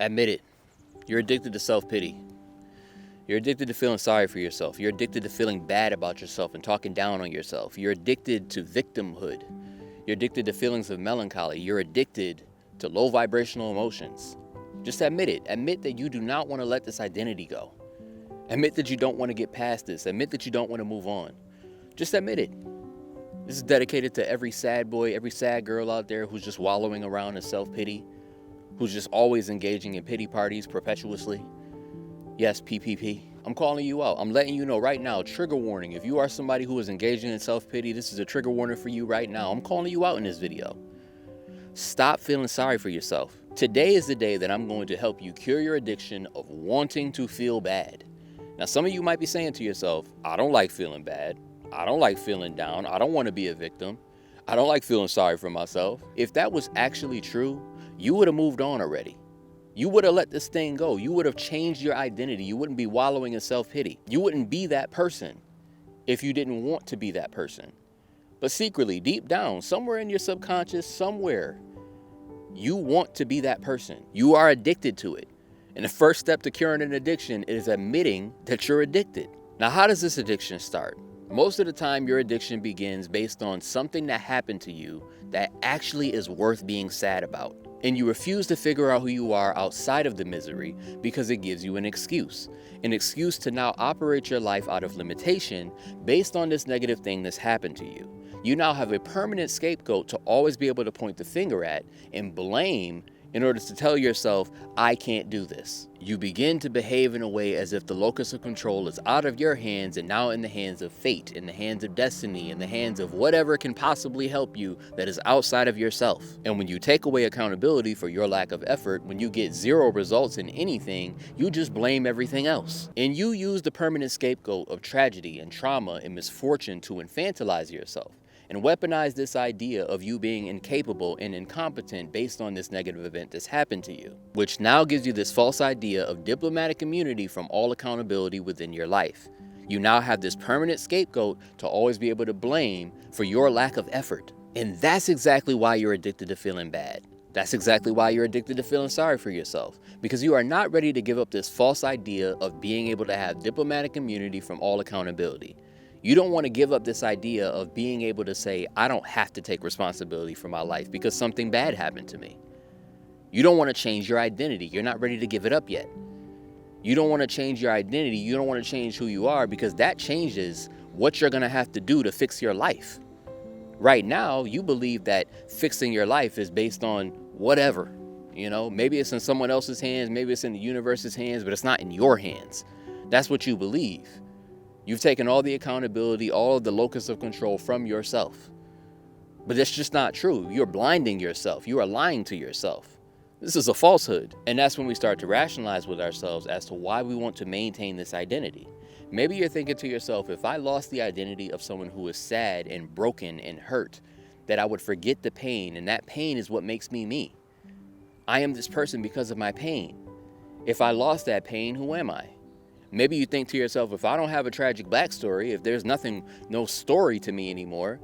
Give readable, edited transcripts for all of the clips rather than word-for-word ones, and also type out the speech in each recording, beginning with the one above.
Admit it. You're addicted to self-pity. You're addicted to feeling sorry for yourself. You're addicted to feeling bad about yourself and talking down on yourself. You're addicted to victimhood. You're addicted to feelings of melancholy. You're addicted to low vibrational emotions. Just admit it. Admit that you do not want to let this identity go. Admit that you don't want to get past this. Admit that you don't want to move on. Just admit it. This is dedicated to every sad boy, every sad girl out there who's just wallowing around in self-pity, who's just always engaging in pity parties perpetuously. Yes, PPP. I'm calling you out. I'm letting you know right now, trigger warning. If you are somebody who is engaging in self-pity, this is a trigger warning for you right now. I'm calling you out in this video. Stop feeling sorry for yourself. Today is the day that I'm going to help you cure your addiction of wanting to feel bad. Now, some of you might be saying to yourself, I don't like feeling bad. I don't like feeling down. I don't want to be a victim. I don't like feeling sorry for myself. If that was actually true, you would have moved on already. You would have let this thing go. You would have changed your identity. You wouldn't be wallowing in self-pity. You wouldn't be that person if you didn't want to be that person. But secretly, deep down, somewhere in your subconscious, somewhere, you want to be that person. You are addicted to it. And the first step to curing an addiction is admitting that you're addicted. Now, how does this addiction start? Most of the time, your addiction begins based on something that happened to you that actually is worth being sad about. And you refuse to figure out who you are outside of the misery because it gives you an excuse to now operate your life out of limitation based on this negative thing that's happened to you. You now have a permanent scapegoat to always be able to point the finger at and blame in order to tell yourself, I can't do this. You begin to behave in a way as if the locus of control is out of your hands and now in the hands of fate, in the hands of destiny, in the hands of whatever can possibly help you that is outside of yourself. And when you take away accountability for your lack of effort, when you get zero results in anything, you just blame everything else. And you use the permanent scapegoat of tragedy and trauma and misfortune to infantilize yourself and weaponize this idea of you being incapable and incompetent based on this negative event that's happened to you, which now gives you this false idea of diplomatic immunity from all accountability within your life. You now have this permanent scapegoat to always be able to blame for your lack of effort. And that's exactly why you're addicted to feeling bad. That's exactly why you're addicted to feeling sorry for yourself, because you are not ready to give up this false idea of being able to have diplomatic immunity from all accountability. You don't want to give up this idea of being able to say, I don't have to take responsibility for my life because something bad happened to me. You don't want to change your identity. You're not ready to give it up yet. You don't want to change your identity. You don't want to change who you are because that changes what you're going to have to do to fix your life. Right now, you believe that fixing your life is based on whatever. You know, maybe it's in someone else's hands, maybe it's in the universe's hands, but it's not in your hands. That's what you believe. You've taken all the accountability, all of the locus of control from yourself. But that's just not true. You're blinding yourself. You are lying to yourself. This is a falsehood. And that's when we start to rationalize with ourselves as to why we want to maintain this identity. Maybe you're thinking to yourself, if I lost the identity of someone who is sad and broken and hurt, that I would forget the pain, and that pain is what makes me me. I am this person because of my pain. If I lost that pain, who am I? Maybe you think to yourself, if I don't have a tragic backstory, if there's no story to me anymore,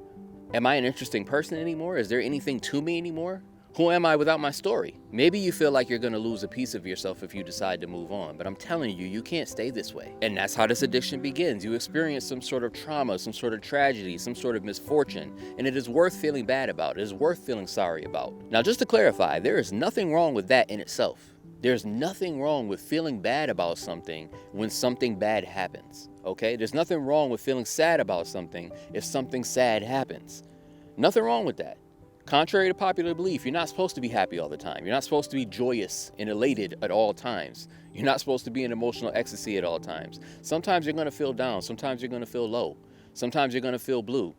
am I an interesting person anymore? Is there anything to me anymore? Who am I without my story? Maybe you feel like you're going to lose a piece of yourself if you decide to move on, but I'm telling you, you can't stay this way. And that's how this addiction begins. You experience some sort of trauma, some sort of tragedy, some sort of misfortune, and it is worth feeling bad about. It is worth feeling sorry about. Now, just to clarify, there is nothing wrong with that in itself. There's nothing wrong with feeling bad about something when something bad happens, okay? There's nothing wrong with feeling sad about something if something sad happens. Nothing wrong with that. Contrary to popular belief, you're not supposed to be happy all the time. You're not supposed to be joyous and elated at all times. You're not supposed to be in emotional ecstasy at all times. Sometimes you're going to feel down. Sometimes you're going to feel low. Sometimes you're going to feel blue.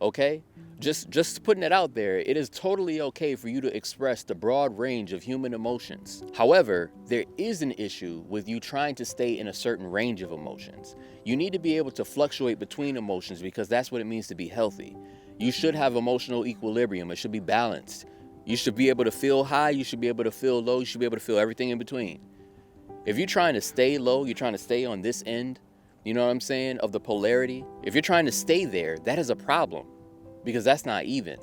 Okay? Just putting it out there, it is totally okay for you to express the broad range of human emotions. However, there is an issue with you trying to stay in a certain range of emotions. You need to be able to fluctuate between emotions because that's what it means to be healthy. You should have emotional equilibrium. It should be balanced. You should be able to feel high. You should be able to feel low. You should be able to feel everything in between. If you're trying to stay low, you're trying to stay on this end, you know what I'm saying, of the polarity. If you're trying to stay there, that is a problem because that's not even.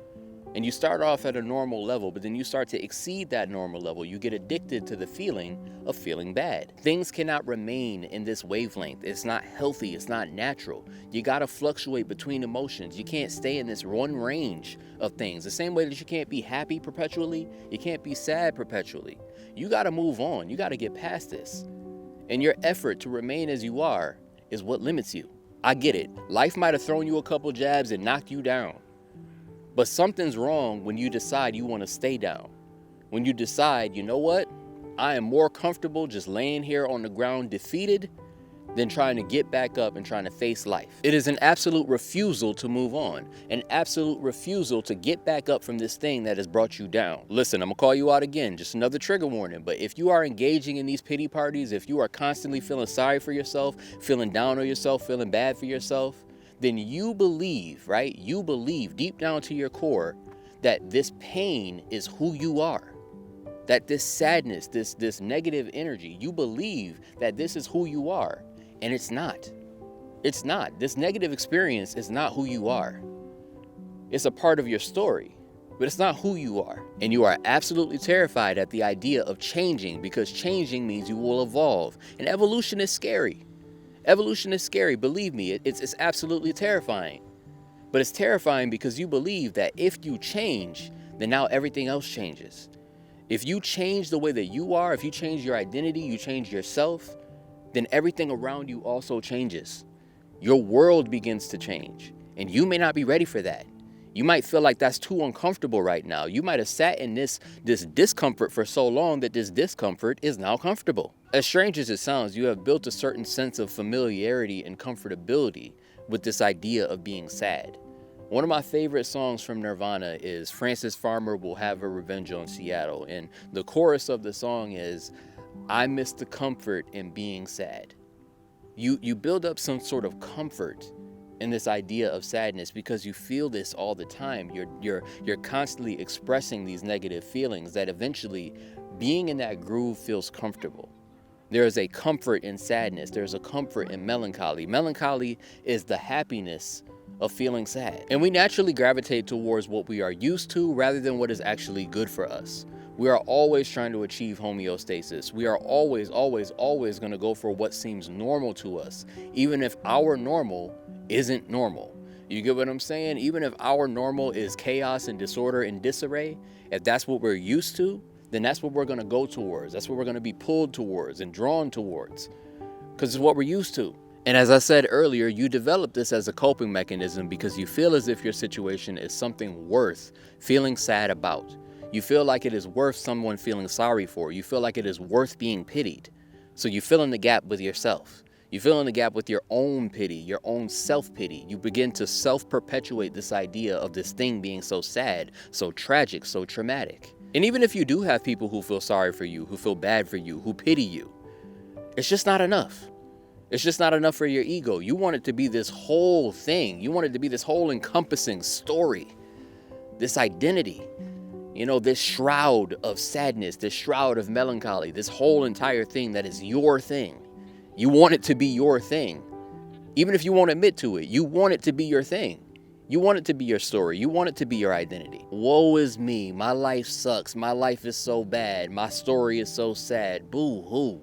And you start off at a normal level, but then you start to exceed that normal level. You get addicted to the feeling of feeling bad. Things cannot remain in this wavelength. It's not healthy. It's not natural. You got to fluctuate between emotions. You can't stay in this one range of things. The same way that you can't be happy perpetually, you can't be sad perpetually. You got to move on. You got to get past this. And your effort to remain as you are is what limits you. I get it. Life might have thrown you a couple jabs and knocked you down. But something's wrong when you decide you want to stay down. When you decide, you know what? I am more comfortable just laying here on the ground defeated than trying to get back up and trying to face life. It is an absolute refusal to move on, an absolute refusal to get back up from this thing that has brought you down. Listen, I'm gonna call you out again, just another trigger warning, but if you are engaging in these pity parties, if you are constantly feeling sorry for yourself, feeling down on yourself, feeling bad for yourself, then you believe, right? You believe deep down to your core that this pain is who you are. That this sadness, this negative energy, you believe that this is who you are. And it's not. It's not. This negative experience is not who you are. It's a part of your story, but it's not who you are. And you are absolutely terrified at the idea of changing, because changing means you will evolve. And evolution is scary. Evolution is scary. Believe me, it's absolutely terrifying. But it's terrifying because you believe that if you change, then now everything else changes. If you change the way that you are, if you change your identity, you change yourself, then everything around you also changes. Your world begins to change, and you may not be ready for that. You might feel like that's too uncomfortable right now. You might have sat in this discomfort for so long that this discomfort is now comfortable. As strange as it sounds, you have built a certain sense of familiarity and comfortability with this idea of being sad. One of my favorite songs from Nirvana is Francis Farmer Will Have a Revenge on Seattle, and the chorus of the song is, I miss the comfort in being sad. You build up some sort of comfort in this idea of sadness because you feel this all the time. You're constantly expressing these negative feelings that eventually being in that groove feels comfortable. There is a comfort in sadness. There's a comfort in melancholy. Melancholy is the happiness of feeling sad. And we naturally gravitate towards what we are used to rather than what is actually good for us. We are always trying to achieve homeostasis. We are always going to go for what seems normal to us, even if our normal isn't normal. You get what I'm saying? Even if our normal is chaos and disorder and disarray, if that's what we're used to, then that's what we're going to go towards. That's what we're going to be pulled towards and drawn towards, because it's what we're used to. And as I said earlier, you develop this as a coping mechanism because you feel as if your situation is something worth feeling sad about. You feel like it is worth someone feeling sorry for. You feel like it is worth being pitied. So you fill in the gap with yourself. You fill in the gap with your own pity, your own self-pity. You begin to self-perpetuate this idea of this thing being so sad, so tragic, so traumatic. And even if you do have people who feel sorry for you, who feel bad for you, who pity you, it's just not enough. It's just not enough for your ego. You want it to be this whole thing. You want it to be this whole encompassing story, this identity. You know, this shroud of sadness, this shroud of melancholy, this whole entire thing that is your thing. You want it to be your thing. Even if you won't admit to it, you want it to be your thing. You want it to be your story. You want it to be your identity. Woe is me. My life sucks. My life is so bad. My story is so sad. Boo-hoo.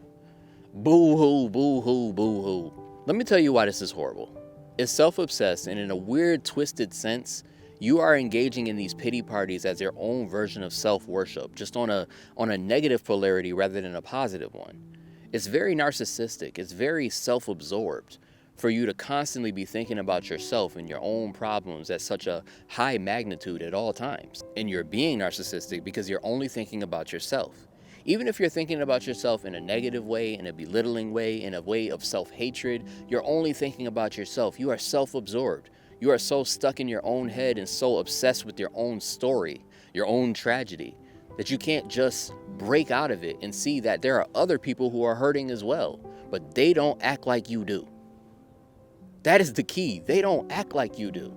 Boo-hoo, boo-hoo, boo-hoo. Let me tell you why this is horrible. It's self-obsessed, and in a weird, twisted sense, you are engaging in these pity parties as your own version of self-worship, just on a negative polarity rather than a positive one. It's very narcissistic. It's very self-absorbed for you to constantly be thinking about yourself and your own problems at such a high magnitude at all times. And you're being narcissistic because you're only thinking about yourself. Even if you're thinking about yourself in a negative way, in a belittling way, in a way of self-hatred, you're only thinking about yourself. You are self-absorbed. You are so stuck in your own head and so obsessed with your own story, your own tragedy, that you can't just break out of it and see that there are other people who are hurting as well, but they don't act like you do. That is the key. They don't act like you do.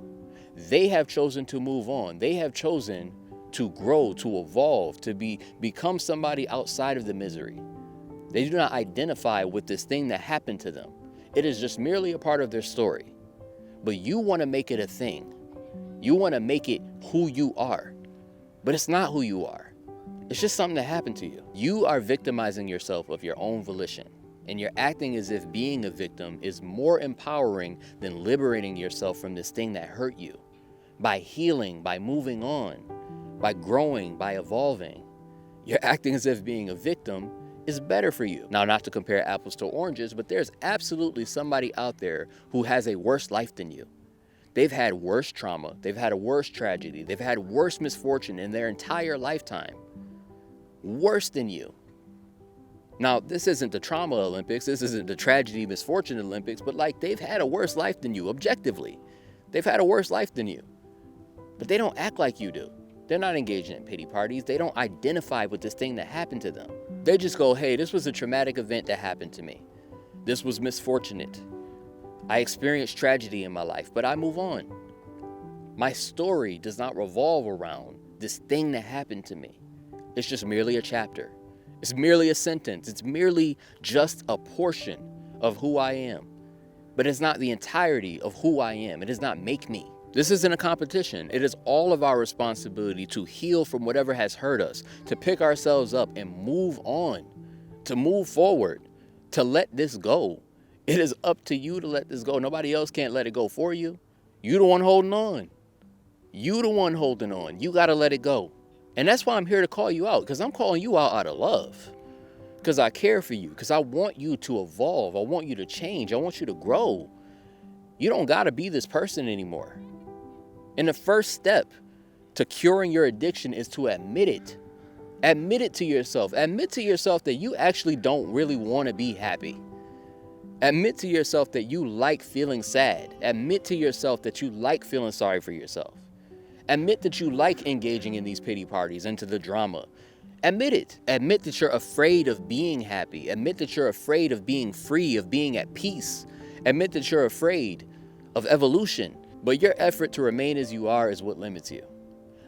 They have chosen to move on. They have chosen to grow, to evolve, to become somebody outside of the misery. They do not identify with this thing that happened to them. It is just merely a part of their story. But you want to make it a thing. You want to make it who you are. But it's not who you are. It's just something that happened to you. You are victimizing yourself of your own volition. And you're acting as if being a victim is more empowering than liberating yourself from this thing that hurt you. By healing, by moving on, by growing, by evolving. You're acting as if being a victim is better for you. Now, not to compare apples to oranges, but there's absolutely somebody out there who has a worse life than you. They've had worse trauma. They've had a worse tragedy. They've had worse misfortune in their entire lifetime. Worse than you. Now, this isn't the trauma Olympics. This isn't the tragedy, misfortune Olympics, but like they've had a worse life than you, objectively. They've had a worse life than you. But they don't act like you do. They're not engaging in pity parties. They don't identify with this thing that happened to them. They just go, hey, this was a traumatic event that happened to me. This was misfortunate. I experienced tragedy in my life, but I move on. My story does not revolve around this thing that happened to me. It's just merely a chapter. It's merely a sentence. It's merely just a portion of who I am. But it's not the entirety of who I am. It does not make me. This isn't a competition. It is all of our responsibility to heal from whatever has hurt us, to pick ourselves up and move on, to move forward, to let this go. It is up to you to let this go. Nobody else can't let it go for you. You the one holding on. You the one holding on. You got to let it go. And that's why I'm here to call you out, because I'm calling you out of love, because I care for you, because I want you to evolve. I want you to change. I want you to grow. You don't got to be this person anymore. And the first step to curing your addiction is to admit it. Admit it to yourself. Admit to yourself that you actually don't really want to be happy. Admit to yourself that you like feeling sad. Admit to yourself that you like feeling sorry for yourself. Admit that you like engaging in these pity parties, into the drama. Admit it. Admit that you're afraid of being happy. Admit that you're afraid of being free, of being at peace. Admit that you're afraid of evolution. But your effort to remain as you are is what limits you.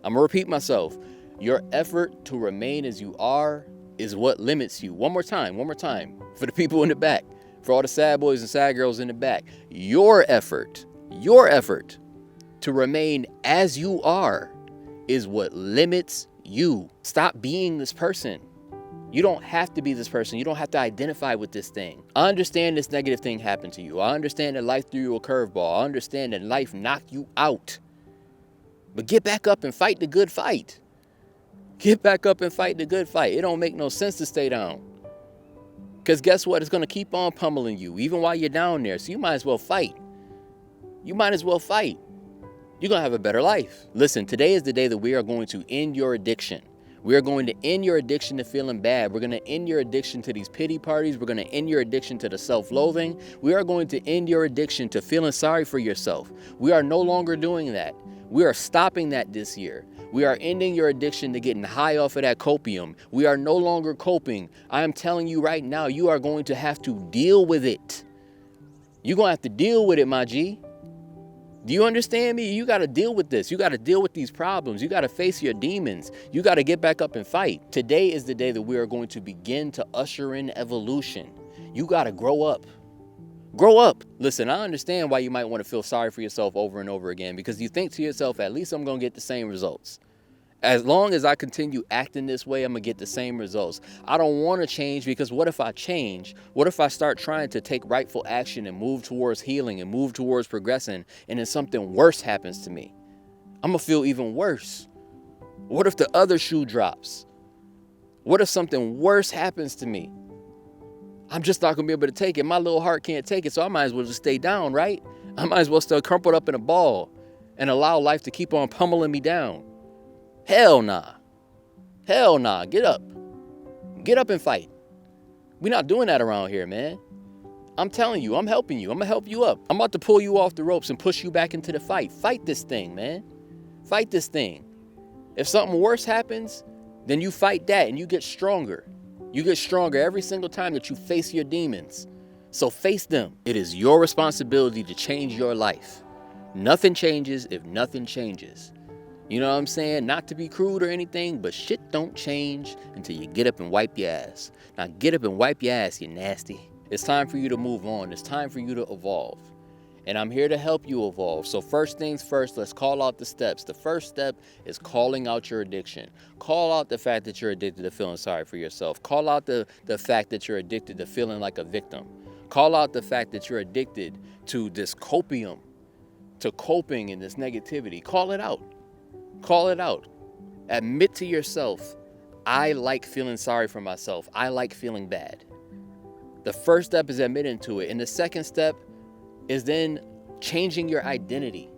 I'm going to repeat myself. Your effort to remain as you are is what limits you. One more time. For the people in the back. For all the sad boys and sad girls in the back. Your effort to remain as you are is what limits you. Stop being this person. You don't have to be this person. You don't have to identify with this thing. I understand this negative thing happened to you. I understand that life threw you a curveball. I understand that life knocked you out. But get back up and fight the good fight. Get back up and fight the good fight. It don't make no sense to stay down. Because guess what? It's going to keep on pummeling you, even while you're down there. So you might as well fight. You're going to have a better life. Listen, today is the day that we are going to end your addiction. We are going to end your addiction to feeling bad. We're going to end your addiction to these pity parties. We're going to end your addiction to the self-loathing. We are going to end your addiction to feeling sorry for yourself. We are no longer doing that. We are stopping that this year. We are ending your addiction to getting high off of that copium. We are no longer coping. I am telling you right now, you are going to have to deal with it. You're going to have to deal with it, my G. Do you understand me? You got to deal with this. You got to deal with these problems. You got to face your demons. You got to get back up and fight. Today is the day that we are going to begin to usher in evolution. You got to grow up. Grow up. Listen, I understand why you might want to feel sorry for yourself over and over again, because you think to yourself, at least I'm going to get the same results. As long as I continue acting this way, I'm going to get the same results. I don't want to change, because what if I change? What if I start trying to take rightful action and move towards healing and move towards progressing, and then something worse happens to me? I'm going to feel even worse. What if the other shoe drops? What if something worse happens to me? I'm just not going to be able to take it. My little heart can't take it, so I might as well just stay down, right? I might as well stay crumpled up in a ball and allow life to keep on pummeling me down. Hell nah. Hell nah. Get up. Get up and fight. We're not doing that around here, man. I'm telling you, I'm helping you. I'm going to help you up. I'm about to pull you off the ropes and push you back into the fight. Fight this thing, man. Fight this thing. If something worse happens, then you fight that and you get stronger. You get stronger every single time that you face your demons. So face them. It is your responsibility to change your life. Nothing changes if nothing changes. You know what I'm saying? Not to be crude or anything, but shit don't change until you get up and wipe your ass. Now get up and wipe your ass, you nasty. It's time for you to move on. It's time for you to evolve. And I'm here to help you evolve. So first things first, let's call out the steps. The first step is calling out your addiction. Call out the fact that you're addicted to feeling sorry for yourself. Call out the fact that you're addicted to feeling like a victim. Call out the fact that you're addicted to this copium, to coping in this negativity. Call it out. Call it out. Admit to yourself, I like feeling sorry for myself. I like feeling bad. The first step is admitting to it. And the second step is then changing your identity.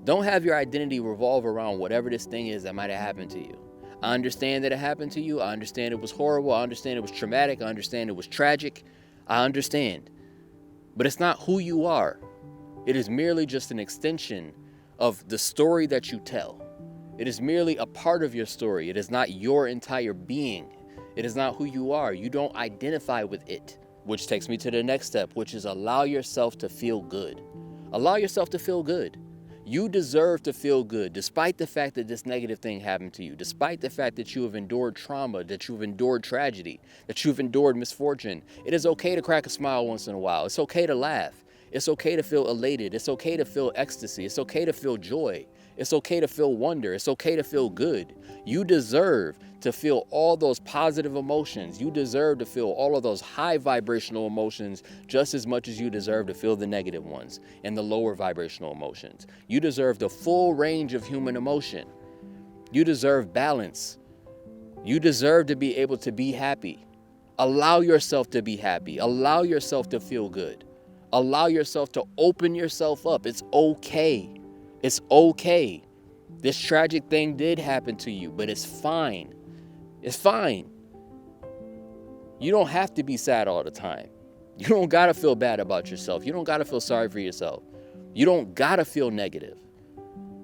Don't have your identity revolve around whatever this thing is that might have happened to you. I understand that it happened to you. I understand it was horrible. I understand it was traumatic. I understand it was tragic. I understand. But it's not who you are. It is merely just an extension of the story that you tell. It is merely a part of your story. It is not your entire being. It is not who you are. You don't identify with it. Which takes me to the next step, which is allow yourself to feel good. Allow yourself to feel good. You deserve to feel good, despite the fact that this negative thing happened to you, despite the fact that you have endured trauma, that you've endured tragedy, that you've endured misfortune. It is okay to crack a smile once in a while. It's okay to laugh. It's okay to feel elated. It's okay to feel ecstasy. It's okay to feel joy. It's okay to feel wonder. It's okay to feel good. You deserve to feel all those positive emotions. You deserve to feel all of those high vibrational emotions just as much as you deserve to feel the negative ones and the lower vibrational emotions. You deserve the full range of human emotion. You deserve balance. You deserve to be able to be happy. Allow yourself to be happy. Allow yourself to feel good. Allow yourself to open yourself up. It's okay. It's okay. This tragic thing did happen to you, but it's fine. It's fine. You don't have to be sad all the time. You don't got to feel bad about yourself. You don't got to feel sorry for yourself. You don't got to feel negative.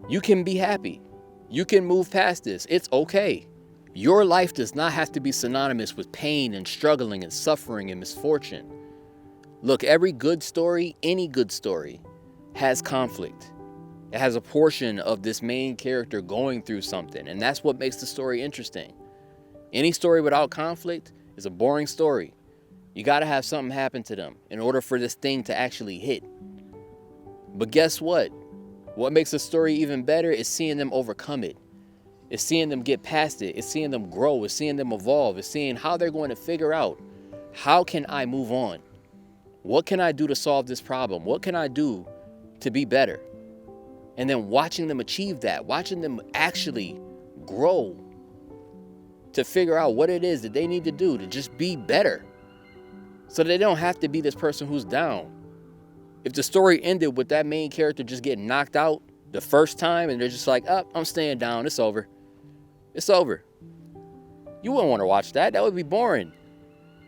You can be happy. You can move past this. It's okay. Your life does not have to be synonymous with pain and struggling and suffering and misfortune. Look, every good story, any good story, has conflict. It has a portion of this main character going through something, and that's what makes the story interesting. Any story without conflict is a boring story. You got to have something happen to them in order for this thing to actually hit. But guess what? What makes a story even better is seeing them overcome it. It's seeing them get past it. It's seeing them grow. It's seeing them evolve. It's seeing how they're going to figure out, how can I move on? What can I do to solve this problem? What can I do to be better? And then watching them achieve that, watching them actually grow to figure out what it is that they need to do to just be better so they don't have to be this person who's down. If the story ended with that main character just getting knocked out the first time and they're just like, oh, I'm staying down, it's over. It's over. You wouldn't want to watch that. That would be boring.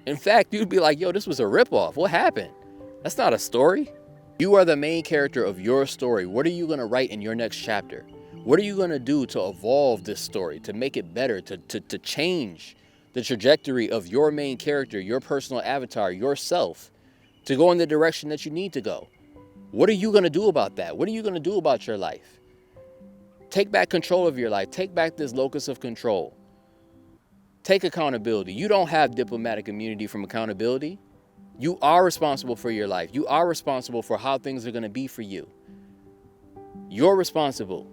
In fact, you'd be like, yo, this was a ripoff. What happened? That's not a story. You are the main character of your story. What are you going to write in your next chapter? What are you going to do to evolve this story, to make it better, to change the trajectory of your main character, your personal avatar, yourself, to go in the direction that you need to go? What are you going to do about that? What are you going to do about your life? Take back control of your life. Take back this locus of control. Take accountability. You don't have diplomatic immunity from accountability. You are responsible for your life. You are responsible for how things are going to be for you. You're responsible.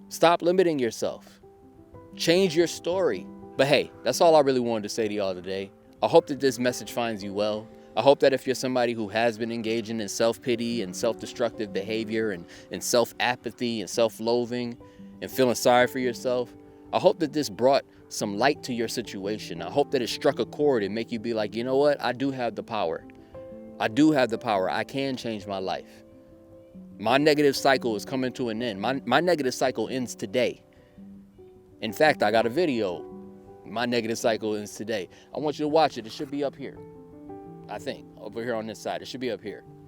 Stop limiting yourself. Change your story. But hey, that's all I really wanted to say to y'all today. I hope that this message finds you well. I hope that if you're somebody who has been engaging in self-pity and self-destructive behavior and self-apathy and self-loathing and feeling sorry for yourself, I hope that this brought some light to your situation. I hope that it struck a chord and make you be like, you know what? I do have the power. I do have the power. I can change my life. My negative cycle is coming to an end. My negative cycle ends today. In fact, I got a video. My negative cycle ends today. I want you to watch it. It should be up here. I think over here on this side. It should be up here.